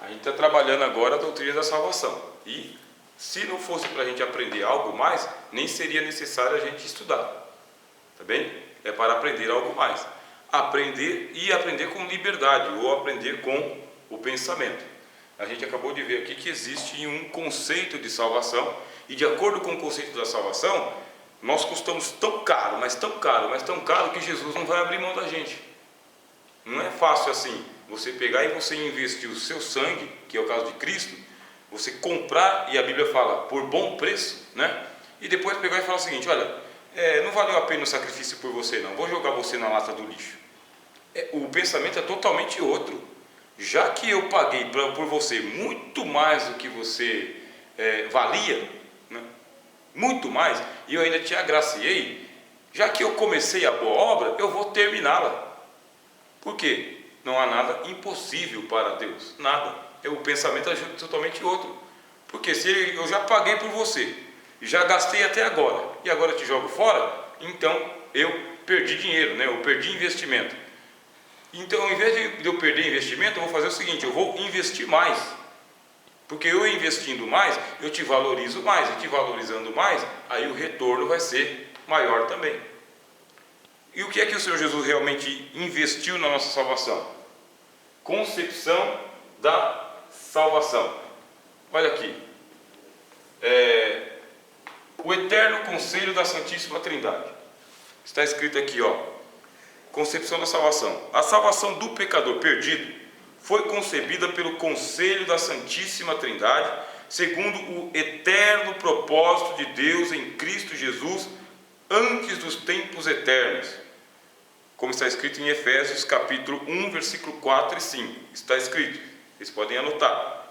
A gente está trabalhando agora a doutrina da salvação. E se não fosse para a gente aprender algo mais, nem seria necessário a gente estudar. Tá bem? É para aprender algo mais. Aprender e aprender com liberdade, ou aprender com o pensamento. A gente acabou de ver aqui que existe um conceito de salvação, e de acordo com o conceito da salvação, nós custamos tão caro, mas tão caro, mas tão caro, que Jesus não vai abrir mão da gente. Não é fácil assim, você pegar e você investir o seu sangue, que é o caso de Cristo, você comprar, e a Bíblia fala, por bom preço, né? E depois pegar e falar o seguinte: olha, não valeu a pena o sacrifício por você não, vou jogar você na lata do lixo. O pensamento é totalmente outro. Já que eu paguei por você muito mais do que você valia, né? Muito mais, e eu ainda te agraciei, já que eu comecei a boa obra, eu vou terminá-la. Por quê? Não há nada impossível para Deus, nada. O pensamento é totalmente outro. Porque se eu já paguei por você, já gastei até agora, e agora te jogo fora, então eu perdi dinheiro, né? Eu perdi investimento. Então, ao invés de eu perder investimento, eu vou fazer o seguinte: eu vou investir mais. Porque eu investindo mais, eu te valorizo mais, e te valorizando mais, aí o retorno vai ser maior também. E o que é que o Senhor Jesus realmente investiu na nossa salvação? Concepção da salvação. Olha aqui. O eterno conselho da Santíssima Trindade. Está escrito aqui, ó. Concepção da salvação. A salvação do pecador perdido foi concebida pelo conselho da Santíssima Trindade, segundo o eterno propósito de Deus em Cristo Jesus, antes dos tempos eternos, como está escrito em Efésios capítulo 1, versículo 4 e 5. Está escrito, vocês podem anotar: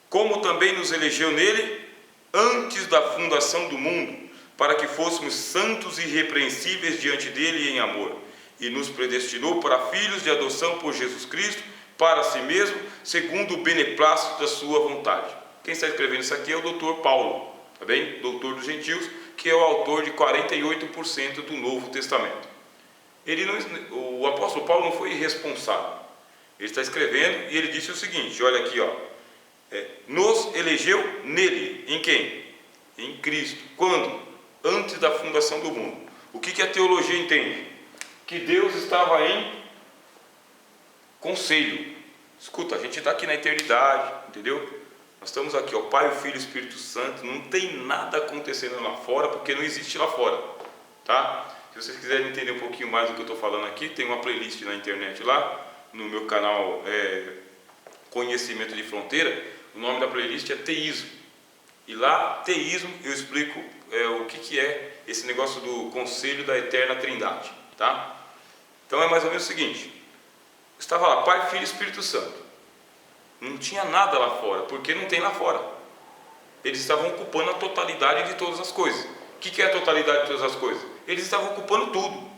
como também nos elegeu nele antes da fundação do mundo, para que fôssemos santos e irrepreensíveis diante dele em amor, e nos predestinou para filhos de adoção por Jesus Cristo, para si mesmo, segundo o beneplácito da sua vontade. Quem está escrevendo isso aqui é o doutor Paulo, tá bem? Doutor dos gentios, que é o autor de 48% do Novo Testamento. O apóstolo Paulo não foi irresponsável. Ele está escrevendo e ele disse o seguinte: olha aqui, ó, nos elegeu nele. Em quem? Em Cristo. Quando? Antes da fundação do mundo. O que a teologia entende? Que Deus estava em conselho. Escuta, a gente está aqui na eternidade, entendeu? Nós estamos aqui, ó, Pai, o Filho e o Espírito Santo. Não tem nada acontecendo lá fora, porque não existe lá fora, tá? Se vocês quiserem entender um pouquinho mais do que eu estou falando aqui, tem uma playlist na internet lá, no meu canal Conhecimento de Fronteira. O nome da playlist é Teísmo. E lá, teísmo, eu explico o que é esse negócio do conselho da eterna Trindade, tá? Então é mais ou menos o seguinte: estava lá Pai, Filho e Espírito Santo. Não tinha nada lá fora, porque não tem lá fora. Eles estavam ocupando a totalidade de todas as coisas. O que é a totalidade de todas as coisas? Eles estavam ocupando tudo.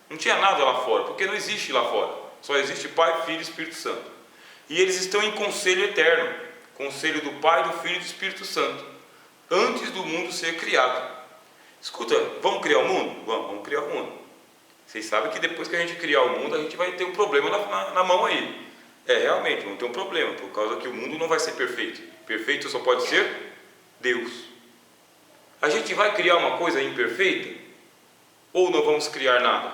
Não tinha nada lá fora, porque não existe lá fora. Só existe Pai, Filho e Espírito Santo. E eles estão em conselho eterno, conselho do Pai, do Filho e do Espírito Santo, antes do mundo ser criado. Escuta, vamos criar o mundo? Vamos criar o mundo. Vocês sabem que depois que a gente criar o mundo, a gente vai ter um problema na mão aí. Realmente, vamos ter um problema, por causa que o mundo não vai ser perfeito. Perfeito só pode ser Deus. A gente vai criar uma coisa imperfeita? Ou não vamos criar nada?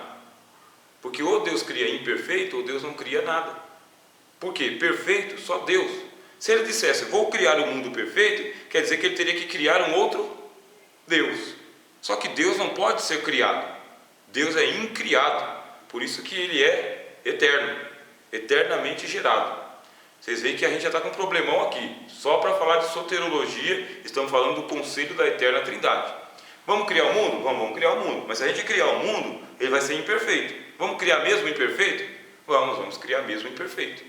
Porque ou Deus cria imperfeito, ou Deus não cria nada. Por quê? Perfeito, só Deus. Se ele dissesse, vou criar um mundo perfeito, quer dizer que ele teria que criar um outro Deus. Só que Deus não pode ser criado. Deus é incriado. Por isso que ele é eterno, eternamente gerado. Vocês veem que a gente já está com um problemão aqui. Só para falar de soterologia, estamos falando do conselho da eterna Trindade. Vamos criar o mundo? Vamos criar o mundo. Mas se a gente criar o mundo, ele vai ser imperfeito. Vamos criar mesmo imperfeito? Vamos criar mesmo imperfeito.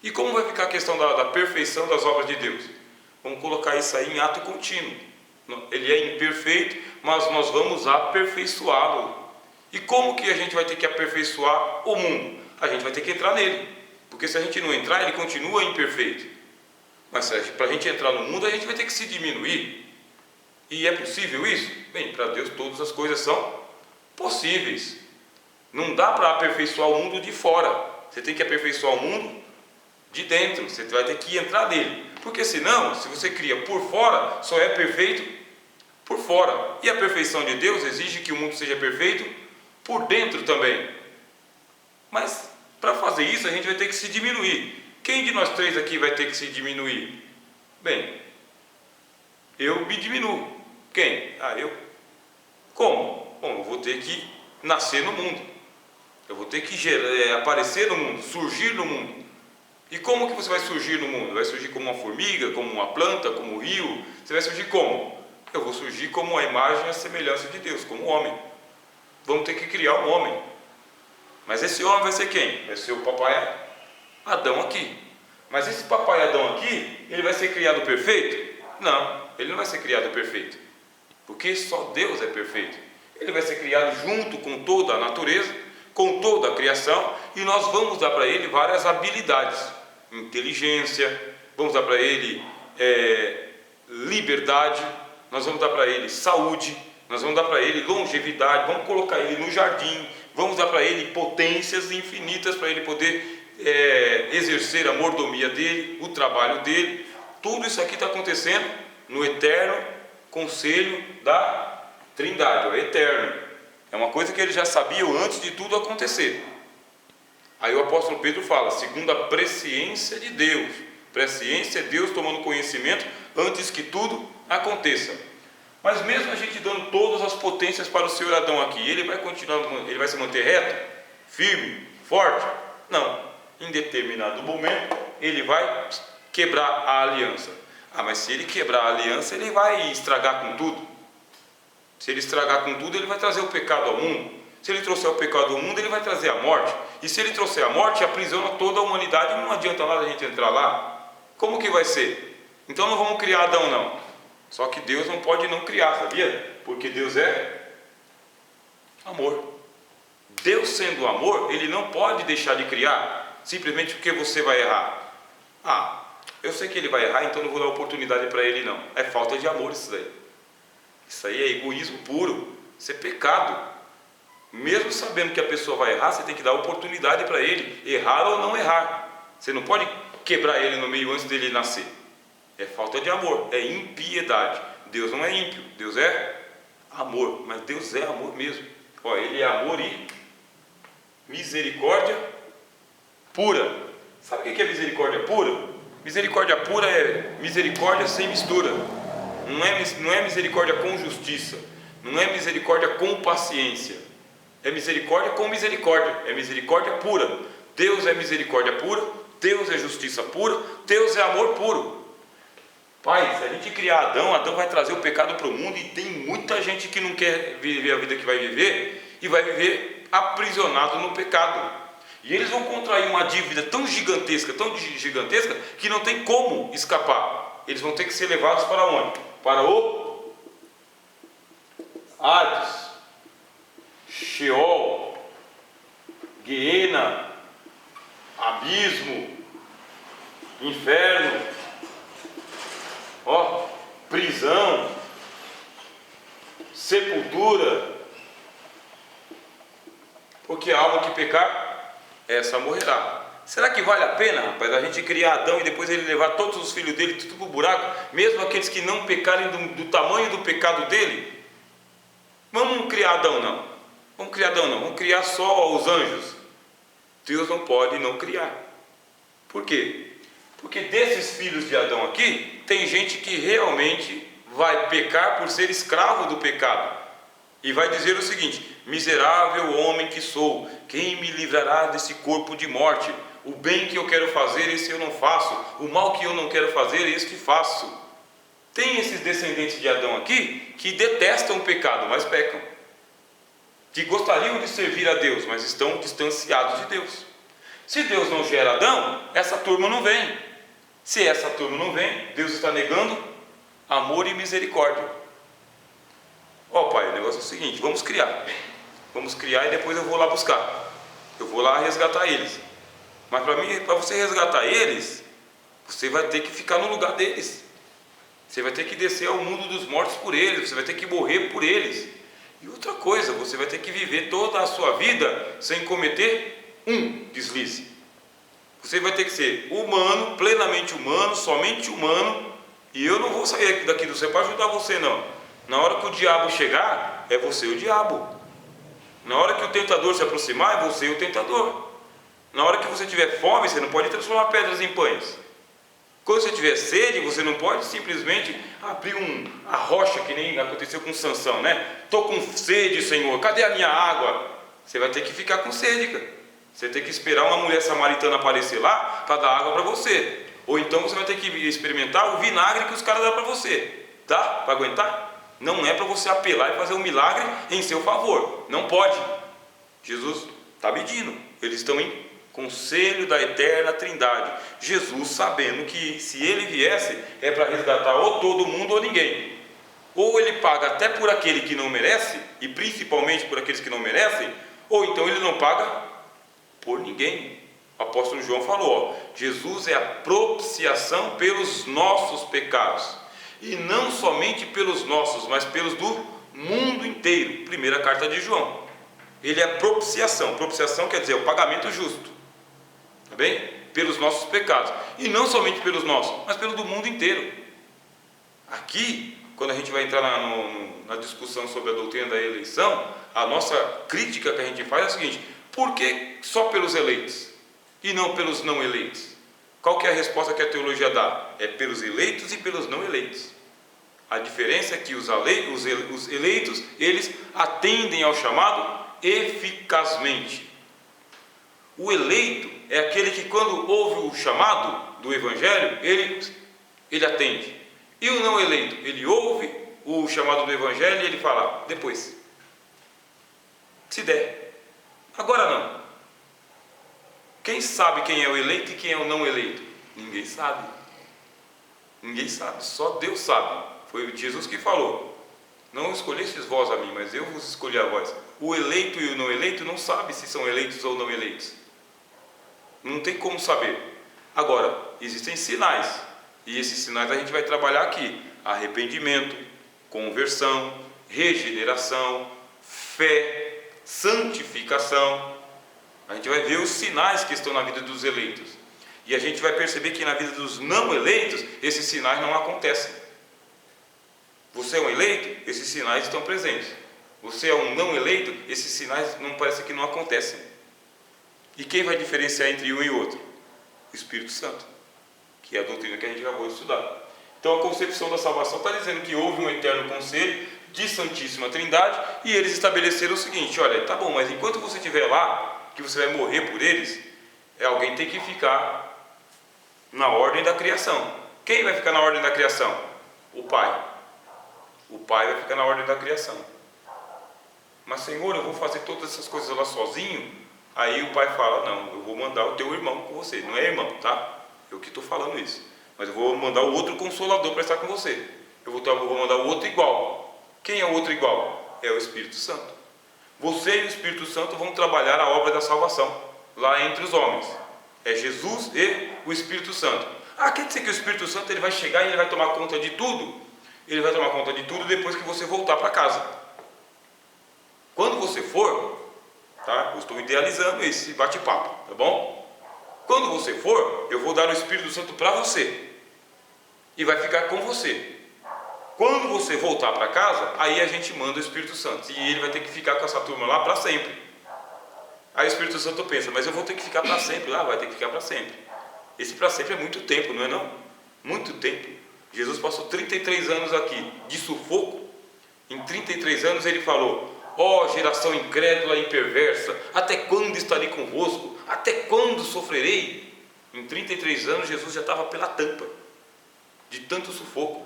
E como vai ficar a questão da perfeição das obras de Deus? Vamos colocar isso aí em ato contínuo. Ele é imperfeito, mas nós vamos aperfeiçoá-lo. E como que a gente vai ter que aperfeiçoar o mundo? A gente vai ter que entrar nele. Porque se a gente não entrar, ele continua imperfeito. Mas para a gente entrar no mundo, a gente vai ter que se diminuir. E é possível isso? Bem, para Deus todas as coisas são possíveis. Não dá para aperfeiçoar o mundo de fora. Você tem que aperfeiçoar o mundo de dentro, você vai ter que entrar nele, porque senão, se você cria por fora, só é perfeito por fora, e a perfeição de Deus exige que o mundo seja perfeito por dentro também. Mas para fazer isso a gente vai ter que se diminuir. Quem de nós três aqui vai ter que se diminuir? Bem, eu me diminuo. Quem? Eu. Como? Bom, eu vou ter que nascer no mundo, eu vou ter que aparecer no mundo, surgir no mundo. E como que você vai surgir no mundo? Vai surgir como uma formiga, como uma planta, como um rio? Você vai surgir como? Eu vou surgir como a imagem e a semelhança de Deus, como homem. Vamos ter que criar um homem. Mas esse homem vai ser quem? Vai ser o papai Adão aqui. Mas esse papai Adão aqui, ele vai ser criado perfeito? Não, ele não vai ser criado perfeito, porque só Deus é perfeito. Ele vai ser criado junto com toda a natureza, com toda a criação, e nós vamos dar para ele várias habilidades, inteligência, vamos dar para ele liberdade, nós vamos dar para ele saúde, nós vamos dar para ele longevidade, vamos colocar ele no jardim, vamos dar para ele potências infinitas para ele poder exercer a mordomia dele, o trabalho dele. Tudo isso aqui está acontecendo no eterno conselho da Trindade, é eterno. É uma coisa que eles já sabiam antes de tudo acontecer. Aí o apóstolo Pedro fala, segundo a presciência de Deus. Presciência é Deus tomando conhecimento antes que tudo aconteça. Mas mesmo a gente dando todas as potências para o Senhor Adão aqui, ele vai continuar, ele vai se manter reto, firme, forte? Não. Em determinado momento ele vai quebrar a aliança. Mas se ele quebrar a aliança, ele vai estragar com tudo. Se ele estragar com tudo, ele vai trazer o pecado ao mundo. Se ele trouxer o pecado ao mundo, ele vai trazer a morte. E se ele trouxer a morte, aprisiona toda a humanidade. Não adianta nada a gente entrar lá. Como que vai ser? Então não vamos criar Adão, não. Só que Deus não pode não criar, sabia? Porque Deus é amor. Deus sendo amor, ele não pode deixar de criar simplesmente porque você vai errar. Eu sei que ele vai errar, então não vou dar oportunidade para ele, não. É falta de amor isso daí. Isso aí é egoísmo puro. Isso é pecado. Mesmo sabendo que a pessoa vai errar, você tem que dar oportunidade para ele, errar ou não errar. Você não pode quebrar ele no meio antes dele nascer. É falta de amor, é impiedade. Deus não é ímpio, Deus é amor. Mas Deus é amor mesmo. Ele é amor e misericórdia pura. Sabe o que é misericórdia pura? Misericórdia pura é misericórdia sem mistura. Não é misericórdia com justiça, não é misericórdia com paciência, é misericórdia com misericórdia, é misericórdia pura. Deus é misericórdia pura, Deus é justiça pura, Deus é amor puro. Pai, se a gente criar Adão vai trazer o pecado para o mundo, e tem muita gente que não quer viver a vida que vai viver, e vai viver aprisionado no pecado, e eles vão contrair uma dívida tão gigantesca, que não tem como escapar. Eles vão ter que ser levados para onde? Para o Hades, Sheol, Guiena, abismo, inferno, prisão, sepultura, porque a alma que pecar, essa morrerá. Será que vale a pena, rapaz, a gente criar Adão e depois ele levar todos os filhos dele tudo para o buraco, mesmo aqueles que não pecarem do tamanho do pecado dele? Vamos criar Adão não, vamos criar só os anjos. Deus não pode não criar. Por quê? Porque desses filhos de Adão aqui, tem gente que realmente vai pecar por ser escravo do pecado, e vai dizer o seguinte: miserável homem que sou, quem me livrará desse corpo de morte? O bem que eu quero fazer, esse eu não faço, o mal que eu não quero fazer, este faço. Tem esses descendentes de Adão aqui que detestam o pecado, mas pecam, que gostariam de servir a Deus, mas estão distanciados de Deus. Se Deus não gera Adão, essa turma não vem. Se essa turma não vem, Deus está negando amor e misericórdia. Pai, o negócio é o seguinte: vamos criar e depois eu vou lá buscar, eu vou lá resgatar eles. Mas para você resgatar eles, você vai ter que ficar no lugar deles, você vai ter que descer ao mundo dos mortos por eles, você vai ter que morrer por eles. E outra coisa, você vai ter que viver toda a sua vida sem cometer um deslize. Você vai ter que ser humano, plenamente humano, somente humano. E eu não vou sair daqui do céu para ajudar você, não. Na hora que o diabo chegar, é você o diabo. Na hora que o tentador se aproximar, é você o tentador. Na hora que você tiver fome, você não pode transformar pedras em pães. Quando você tiver sede, você não pode simplesmente abrir a rocha, que nem aconteceu com Sansão, né? Estou com sede, Senhor, cadê a minha água? Você vai ter que ficar com sede, cara. Você tem que esperar uma mulher samaritana aparecer lá para dar água para você. Ou então você vai ter que experimentar o vinagre que os caras dão para você. Dá para aguentar? Não é para você apelar e fazer um milagre em seu favor. Não pode. Jesus está pedindo. Eles estão em conselho da eterna trindade. Jesus sabendo que se ele viesse é para resgatar ou todo mundo ou ninguém. Ou ele paga até por aquele que não merece, e principalmente por aqueles que não merecem, ou então ele não paga por ninguém. O apóstolo João falou, Jesus é a propiciação pelos nossos pecados, e não somente pelos nossos, mas pelos do mundo inteiro. Primeira carta de João. Ele é a propiciação. Propiciação quer dizer o pagamento justo, tá bem? Pelos nossos pecados, e não somente pelos nossos, mas pelo do mundo inteiro. Aqui, quando a gente vai entrar na discussão sobre a doutrina da eleição, a nossa crítica que a gente faz é a seguinte: por que só pelos eleitos e não pelos não eleitos? Qual que é a resposta que a teologia dá? É pelos eleitos e pelos não eleitos. A diferença é que os eleitos, eles atendem ao chamado eficazmente. O eleito é aquele que, quando ouve o chamado do Evangelho, ele atende. E o não eleito, ele ouve o chamado do Evangelho e ele fala, depois, se der. Agora não. Quem sabe quem é o eleito e quem é o não eleito? Ninguém sabe. Ninguém sabe, só Deus sabe. Foi Jesus que falou: não escolhestes vós a mim, mas eu vos escolhi a vós. O eleito e o não eleito não sabem se são eleitos ou não eleitos. Não tem como saber. Agora, existem sinais, e esses sinais a gente vai trabalhar aqui: arrependimento, conversão, regeneração, fé, santificação. A gente vai ver os sinais que estão na vida dos eleitos, e a gente vai perceber que na vida dos não eleitos esses sinais não acontecem. Você é um eleito, esses sinais estão presentes. Você é um não eleito, esses sinais não parece que não acontecem. E quem vai diferenciar entre um e outro? O Espírito Santo, que é a doutrina que a gente acabou de estudar. Então a concepção da salvação está dizendo que houve um eterno conselho de Santíssima Trindade, e eles estabeleceram o seguinte: olha, tá bom, mas enquanto você estiver lá, que você vai morrer por eles, alguém tem que ficar na ordem da criação. Quem vai ficar na ordem da criação? O Pai. O Pai vai ficar na ordem da criação. Mas, Senhor, eu vou fazer todas essas coisas lá sozinho? Aí o Pai fala: não, eu vou mandar o teu irmão com você. Não é irmão, tá? Eu que estou falando isso. Mas eu vou mandar o outro consolador para estar com você. Eu vou mandar o outro igual. Quem é o outro igual? É o Espírito Santo. Você e o Espírito Santo vão trabalhar a obra da salvação lá entre os homens. É Jesus e o Espírito Santo. Quer dizer que o Espírito Santo ele vai chegar e ele vai tomar conta de tudo? Ele vai tomar conta de tudo depois que você voltar para casa. Quando você for, tá? Eu estou idealizando esse bate-papo, tá bom? Quando você for, eu vou dar o Espírito Santo para você, e vai ficar com você. Quando você voltar para casa, aí a gente manda o Espírito Santo, e ele vai ter que ficar com essa turma lá para sempre. Aí o Espírito Santo pensa: mas eu vou ter que ficar para sempre lá? Vai ter que ficar para sempre. Esse para sempre é muito tempo, não é não? Muito tempo. Jesus passou 33 anos aqui de sufoco. Em 33 anos ele falou: ó geração incrédula e perversa, até quando estarei convosco? Até quando sofrerei? Em 33 anos Jesus já estava pela tampa de tanto sufoco.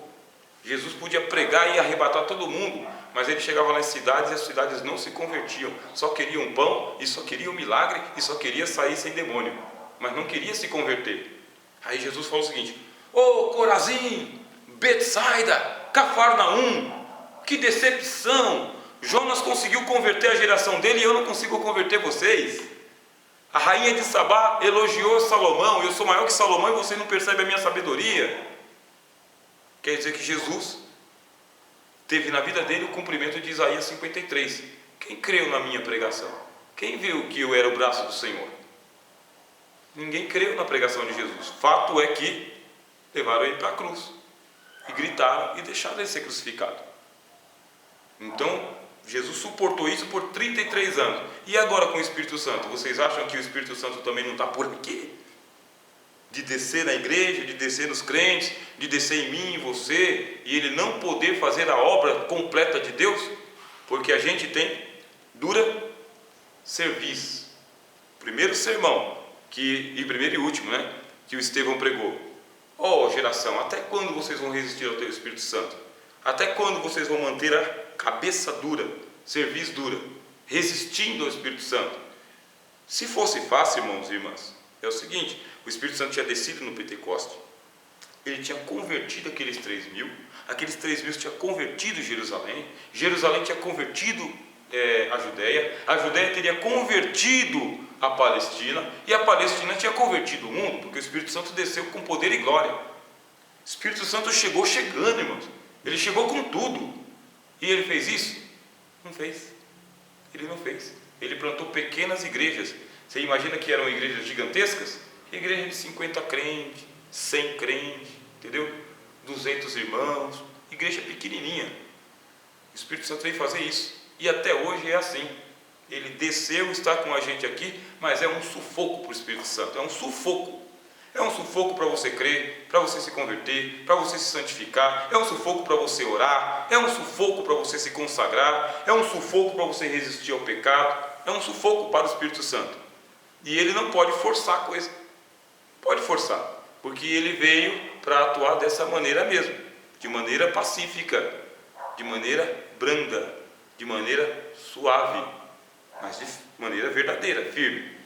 Jesus podia pregar e arrebatar todo mundo, mas ele chegava nas cidades e as cidades não se convertiam. Só queriam pão, e só queriam milagre, e só queria sair sem demônio, mas não queria se converter. Aí Jesus falou o seguinte: ô Corazim, Betsaida, Cafarnaum, que decepção! Jonas conseguiu converter a geração dele e eu não consigo converter vocês. A rainha de Sabá elogiou Salomão: eu sou maior que Salomão e você não percebe a minha sabedoria. Quer dizer que Jesus teve na vida dele o cumprimento de Isaías 53. Quem creu na minha pregação? Quem viu que eu era o braço do Senhor? Ninguém creu na pregação de Jesus. Fato é que levaram ele para a cruz e gritaram e deixaram ele ser crucificado. Então Jesus suportou isso por 33 anos. E agora com o Espírito Santo? Vocês acham que o Espírito Santo também não está por aqui? De descer na igreja, de descer nos crentes, de descer em mim, em você, e ele não poder fazer a obra completa de Deus? Porque a gente tem dura serviço. Primeiro sermão, e primeiro e último, né, que o Estevão pregou. Ó geração, até quando vocês vão resistir ao teu Espírito Santo? Até quando vocês vão manter a cabeça dura, cerviz dura, resistindo ao Espírito Santo? Se fosse fácil, irmãos e irmãs, é o seguinte: o Espírito Santo tinha descido no Pentecoste, ele tinha convertido aqueles 3.000, aqueles 3.000 tinha convertido Jerusalém, Jerusalém tinha convertido a Judéia teria convertido a Palestina, e a Palestina tinha convertido o mundo, porque o Espírito Santo desceu com poder e glória. O Espírito Santo chegou chegando, irmãos, ele chegou com tudo, e ele fez isso? Não fez, ele não fez. Ele plantou pequenas igrejas. Você imagina que eram igrejas gigantescas? Igreja de 50 crentes, 100 crentes, entendeu? 200 irmãos, igreja pequenininha. O Espírito Santo veio fazer isso, e até hoje é assim. Ele desceu, está com a gente aqui, mas é um sufoco para o Espírito Santo, é um sufoco. É um sufoco para você crer, para você se converter, para você se santificar, é um sufoco para você orar, é um sufoco para você se consagrar, é um sufoco para você resistir ao pecado, é um sufoco para o Espírito Santo. E ele não pode forçar a coisa, pode forçar, porque ele veio para atuar dessa maneira mesmo, de maneira pacífica, de maneira branda, de maneira suave, mas de maneira verdadeira, firme.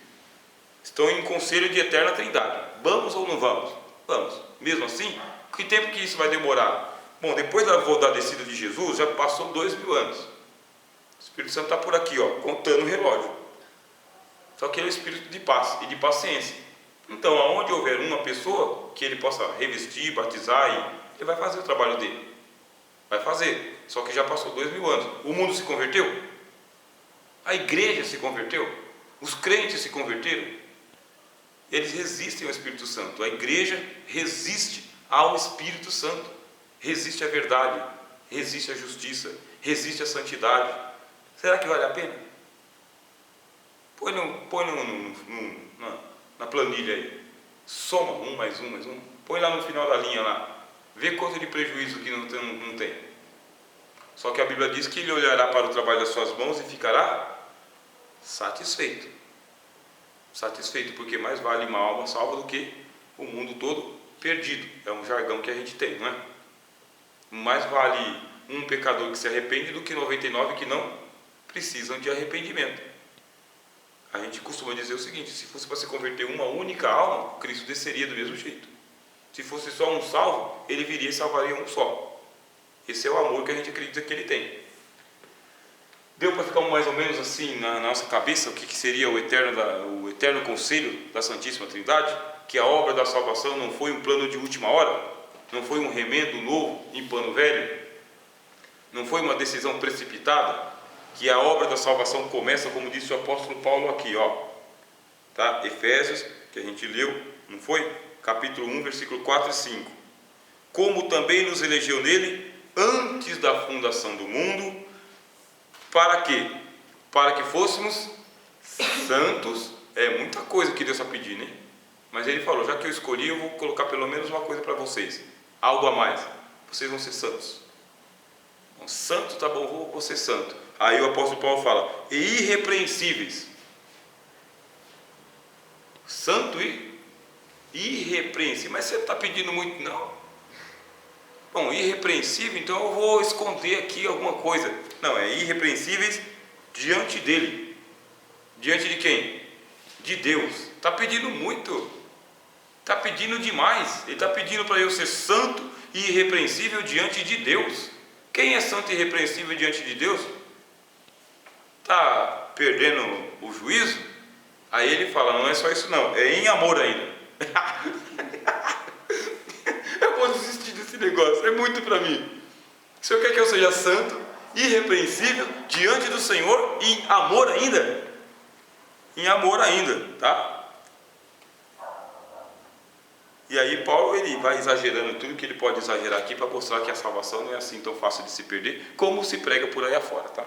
Estão em conselho de eterna trindade. Vamos ou não vamos? Vamos. Mesmo assim, que tempo que isso vai demorar? Bom, depois da descida de Jesus, já passou 2.000 anos. O Espírito Santo está por aqui, ó, contando o relógio. Só que ele é o Espírito de paz e de paciência. Então, aonde houver uma pessoa que ele possa revestir, batizar, ele vai fazer o trabalho dele. Vai fazer. Só que já passou 2.000 anos. O mundo se converteu? A igreja se converteu? Os crentes se converteram? Eles resistem ao Espírito Santo. A igreja resiste ao Espírito Santo, resiste à verdade, resiste à justiça, resiste à santidade. Será que vale a pena? Põe na planilha aí, soma 1 mais 1 mais 1, põe lá no final da linha lá, vê quanto de prejuízo que não tem. Só que a Bíblia diz que ele olhará para o trabalho das suas mãos e ficará satisfeito. Satisfeito, porque mais vale uma alma salva do que o mundo todo perdido. É um jargão que a gente tem, não é? Mais vale um pecador que se arrepende do que 99 que não precisam de arrependimento. A gente costuma dizer o seguinte: se fosse para se converter uma única alma, Cristo desceria do mesmo jeito. Se fosse só um salvo, ele viria e salvaria um só. Esse é o amor que a gente acredita que ele tem. Deu para ficar mais ou menos assim na nossa cabeça o que seria o eterno conselho da Santíssima Trindade? Que a obra da salvação não foi um plano de última hora, não foi um remendo novo em pano velho, não foi uma decisão precipitada, que a obra da salvação começa, como disse o apóstolo Paulo aqui, ó, tá? Efésios, que a gente leu, não foi? Capítulo 1, versículo 4 e 5. Como também nos elegeu nele antes da fundação do mundo. Para quê? Para que fôssemos santos. É muita coisa que Deus está pedindo, hein? Mas ele falou: já que eu escolhi, eu vou colocar pelo menos uma coisa para vocês, algo a mais. Vocês vão ser santos. Bom, santo, tá bom, vou ser santo. Aí o apóstolo Paulo fala: e irrepreensíveis. Santo e irrepreensível. Mas você não está pedindo muito, não? Bom, irrepreensível, então eu vou esconder aqui alguma coisa. Não, é irrepreensíveis diante dele. Diante de quem? De Deus. Está pedindo muito. Está pedindo demais. Ele está pedindo para eu ser santo e irrepreensível diante de Deus. Quem é santo e irrepreensível diante de Deus? Está perdendo o juízo? Aí ele fala: não é só isso não, é em amor ainda. Eu vou desistir desse negócio, é muito para mim. O Senhor quer que eu seja santo, irrepreensível diante do Senhor, em amor ainda? Em amor ainda, tá? vai exagerando tudo que ele pode exagerar aqui para mostrar que a salvação não é assim tão fácil de se perder, como se prega por aí afora, tá?